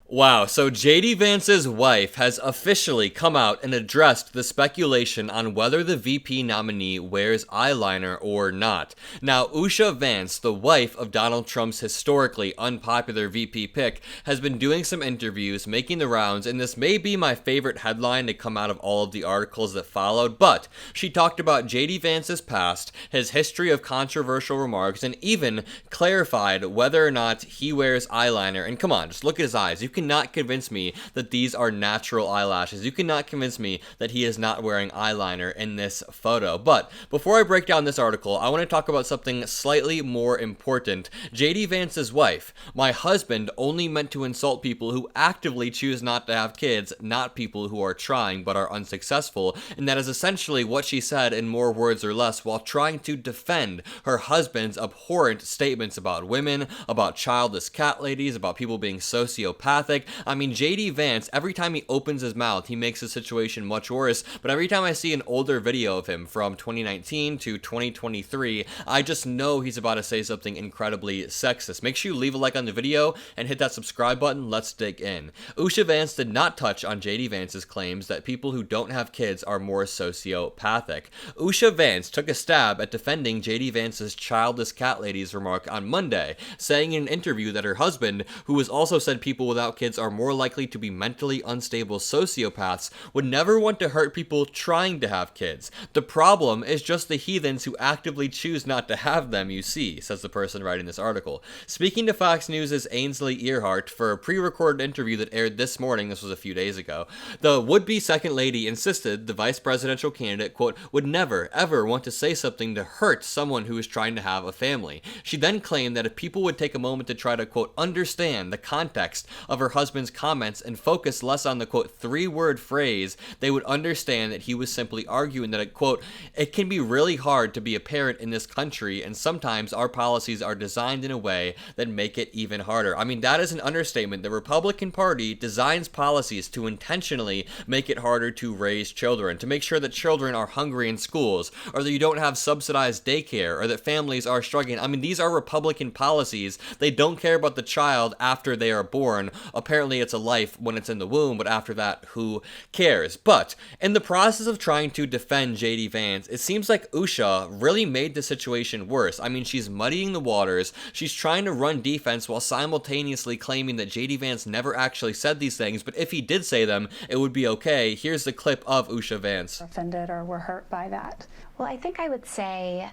Wow, so JD Vance's wife has officially come out and addressed the speculation on whether the VP nominee wears eyeliner or not. Now, Usga Vance, the wife of Donald Trump's historically unpopular VP pick, has been doing some interviews, making the rounds, and this may be my favorite headline to come out of all of the articles that followed, but she talked about JD Vance's past, his history of controversial remarks, and even clarified whether or not he wears eyeliner. And come on, just look at his eyes. You cannot convince me that these are natural eyelashes. You cannot convince me that he is not wearing eyeliner in this photo. But before I break down this article, I want to talk about something slightly more important. JD Vance's wife, my husband only meant to insult people who actively choose not to have kids, not people who are trying but are unsuccessful. And that is essentially what she said in more words or less while trying to defend her husband's abhorrent statements about women, about childless cat ladies, about people being sociopathic. I mean, JD Vance, every time he opens his mouth, he makes the situation much worse, but every time I see an older video of him from 2019 to 2023, I just know he's about to say something incredibly sexist. Make sure you leave a like on the video and hit that subscribe button. Let's dig in. Usga Vance did not touch on JD Vance's claims that people who don't have kids are more sociopathic. Usga Vance took a stab at defending JD Vance's childless cat ladies remark on Monday, saying in an interview that her husband, who has also said people without kids are more likely to be mentally unstable sociopaths, would never want to hurt people trying to have kids. The problem is just the heathens who actively choose not to have them, you see, says the person writing this article. Speaking to Fox News' Ainsley Earhart for a pre-recorded interview that aired this morning, this was a few days ago, the would-be second lady insisted the vice presidential candidate, quote, would never, ever want to say something to hurt someone who is trying to have a family. She then claimed that if people would take a moment to try to, quote, understand the context of her husband's comments and focus less on the, quote, three-word phrase, they would understand that he was simply arguing that, quote, it can be really hard to be a parent in this country, and sometimes our policies are designed in a way that make it even harder. I mean, that is an understatement. The Republican Party designs policies to intentionally make it harder to raise children, to make sure that children are hungry in schools, or that you don't have subsidized daycare, or that families are struggling. I mean, these are Republican policies. They don't care about the child after they are born. Apparently, it's a life when it's in the womb, but after that, who cares? But in the process of trying to defend JD Vance, it seems like Usga really made the situation worse. I mean, she's muddying the waters. She's trying to run defense while simultaneously claiming that JD Vance never actually said these things, but if he did say them, it would be okay. Here's the clip of Usga Vance. Offended or were hurt by that? Well, I think I would say,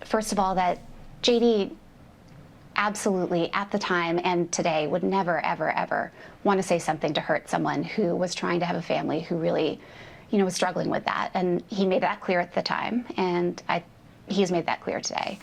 first of all, that JD absolutely at the time and today would never, ever, ever want to say something to hurt someone who was trying to have a family, who really, was struggling with that. And he made that clear at the time, and he's made that clear today.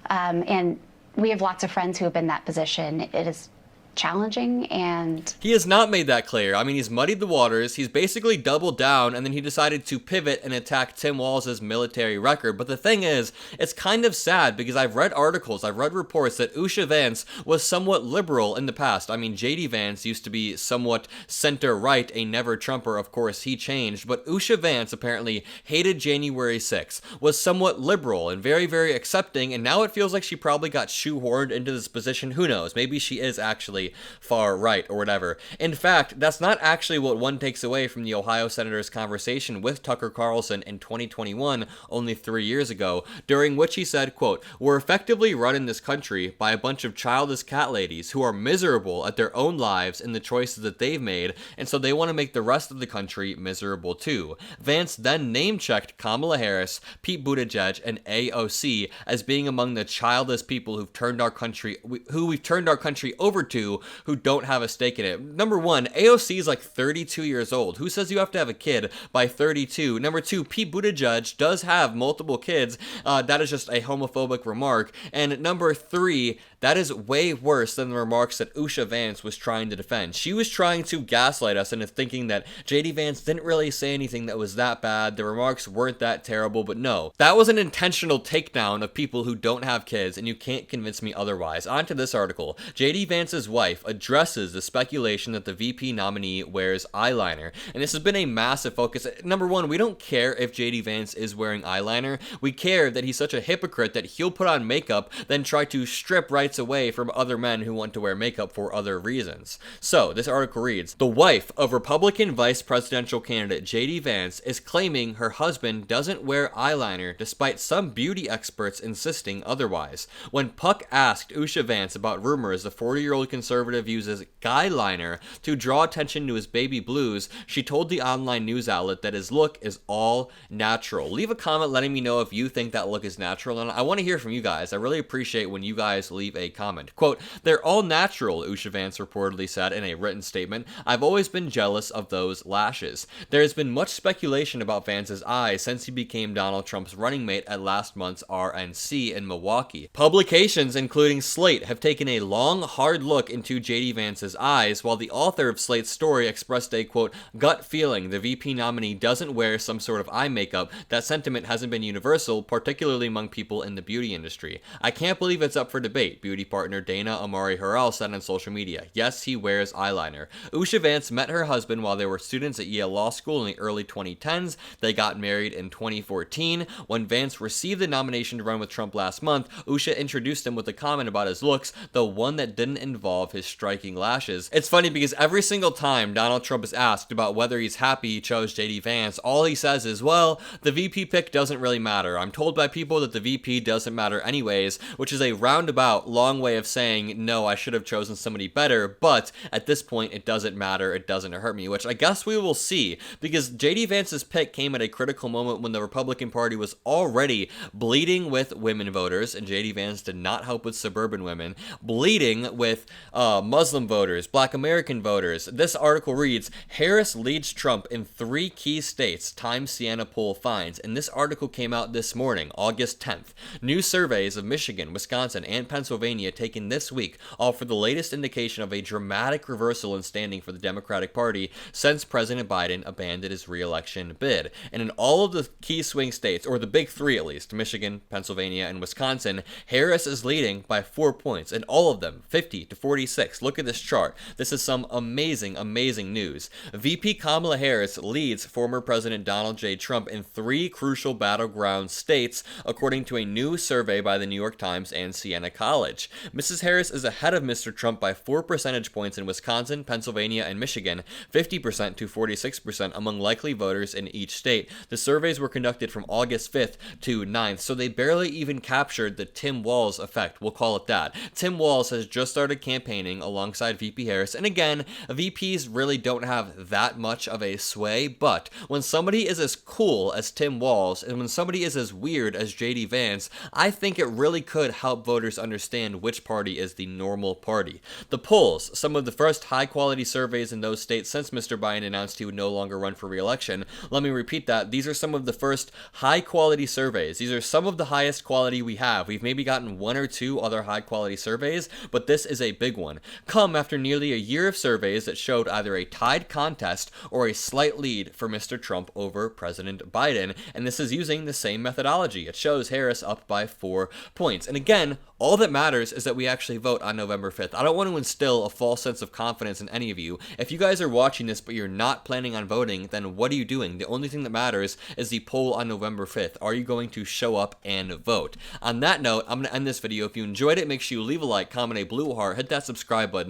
And we have lots of friends who have been in that position. It is challenging, and he has not made that clear. I mean, he's muddied the waters, he's basically doubled down, and then he decided to pivot and attack Tim Walz's military record. But the thing is, it's kind of sad because I've read articles, I've read reports that Usga Vance was somewhat liberal in the past. I mean, JD Vance used to be somewhat center-right, a never-Trumper. Of course, he changed, but Usga Vance apparently hated January 6th, was somewhat liberal and very, very accepting, and now it feels like she probably got shoehorned into this position. Who knows? Maybe she is actually far right or whatever. In fact, that's not actually what one takes away from the Ohio Senator's conversation with Tucker Carlson in 2021, only 3 years ago, during which he said, quote, we're effectively running this country by a bunch of childless cat ladies who are miserable at their own lives and the choices that they've made, and so they want to make the rest of the country miserable too. Vance then name-checked Kamala Harris, Pete Buttigieg, and AOC as being among the childless people who've turned our country, who we've turned our country over to, who don't have a stake in it. Number one, AOC is like 32 years old. Who says you have to have a kid by 32? Number two, Pete Buttigieg does have multiple kids. That is just a homophobic remark. And number three, that is way worse than the remarks that Usga Vance was trying to defend. She was trying to gaslight us into thinking that JD Vance didn't really say anything that was that bad. The remarks weren't that terrible, but no. That was an intentional takedown of people who don't have kids, and you can't convince me otherwise. On to this article. JD Vance's wife addresses the speculation that the VP nominee wears eyeliner, and this has been a massive focus. Number one, we don't care if JD Vance is wearing eyeliner. We care that he's such a hypocrite that he'll put on makeup, then try to strip right fights away from other men who want to wear makeup for other reasons. So, this article reads, the wife of Republican vice presidential candidate JD Vance is claiming her husband doesn't wear eyeliner despite some beauty experts insisting otherwise. When Puck asked Usga Vance about rumors the 40-year-old conservative uses guyliner to draw attention to his baby blues, she told the online news outlet that his look is all natural. Leave a comment letting me know if you think that look is natural, and I want to hear from you guys. I really appreciate when you guys leave a comment. Quote, they're all natural, Usga Vance reportedly said in a written statement. I've always been jealous of those lashes. There has been much speculation about Vance's eyes since he became Donald Trump's running mate at last month's RNC in Milwaukee. Publications including Slate have taken a long, hard look into JD Vance's eyes, while the author of Slate's story expressed a, quote, gut feeling the VP nominee doesn't wear some sort of eye makeup. That sentiment hasn't been universal, particularly among people in the beauty industry. I can't believe it's up for debate, beauty partner Dana Amari Harrell said on social media. Yes, he wears eyeliner. Usga Vance met her husband while they were students at Yale Law School in the early 2010s. They got married in 2014. When Vance received the nomination to run with Trump last month, Usga introduced him with a comment about his looks, the one that didn't involve his striking lashes. It's funny because every single time Donald Trump is asked about whether he's happy he chose JD Vance, all he says is, well, the VP pick doesn't really matter. I'm told by people that the VP doesn't matter anyways, which is a roundabout, long way of saying, no, I should have chosen somebody better, but at this point, it doesn't matter, it doesn't hurt me, which I guess we will see, because JD Vance's pick came at a critical moment when the Republican Party was already bleeding with women voters, and JD Vance did not help with suburban women, bleeding with Muslim voters, Black American voters. This article reads, Harris leads Trump in 3 key states, Times Siena poll finds, and this article came out this morning, August 10th. New surveys of Michigan, Wisconsin, and Pennsylvania taken this week offer the latest indication of a dramatic reversal in standing for the Democratic Party since President Biden abandoned his re-election bid. And in all of the key swing states, or the big 3 at least, Michigan, Pennsylvania, and Wisconsin, Harris is leading by 4 points, and all of them 50 to 46. Look at this chart. This is some amazing, amazing news. VP Kamala Harris leads former President Donald J. Trump in 3 crucial battleground states, according to a new survey by the New York Times and Siena College. Mrs. Harris is ahead of Mr. Trump by 4 percentage points in Wisconsin, Pennsylvania, and Michigan, 50% to 46% among likely voters in each state. The surveys were conducted from August 5th to 9th, so they barely even captured the Tim Walz effect, we'll call it that. Tim Walz has just started campaigning alongside VP Harris, and again, VPs really don't have that much of a sway, but when somebody is as cool as Tim Walz, and when somebody is as weird as JD Vance, I think it really could help voters understand which party is the normal party. The polls, some of the first high-quality surveys in those states since Mr. Biden announced he would no longer run for re-election. Let me repeat that. These are some of the first high-quality surveys. These are some of the highest quality we have. We've maybe gotten 1 or 2 other high-quality surveys, but this is a big one. Come after nearly a year of surveys that showed either a tied contest or a slight lead for Mr. Trump over President Biden, and this is using the same methodology. It shows Harris up by 4 points. And again, all that matters is that we actually vote on November 5th. I don't want to instill a false sense of confidence in any of you. If you guys are watching this but you're not planning on voting, then what are you doing? The only thing that matters is the poll on November 5th. Are you going to show up and vote? On that note, I'm going to end this video. If you enjoyed it, make sure you leave a like, comment a blue heart, hit that subscribe button,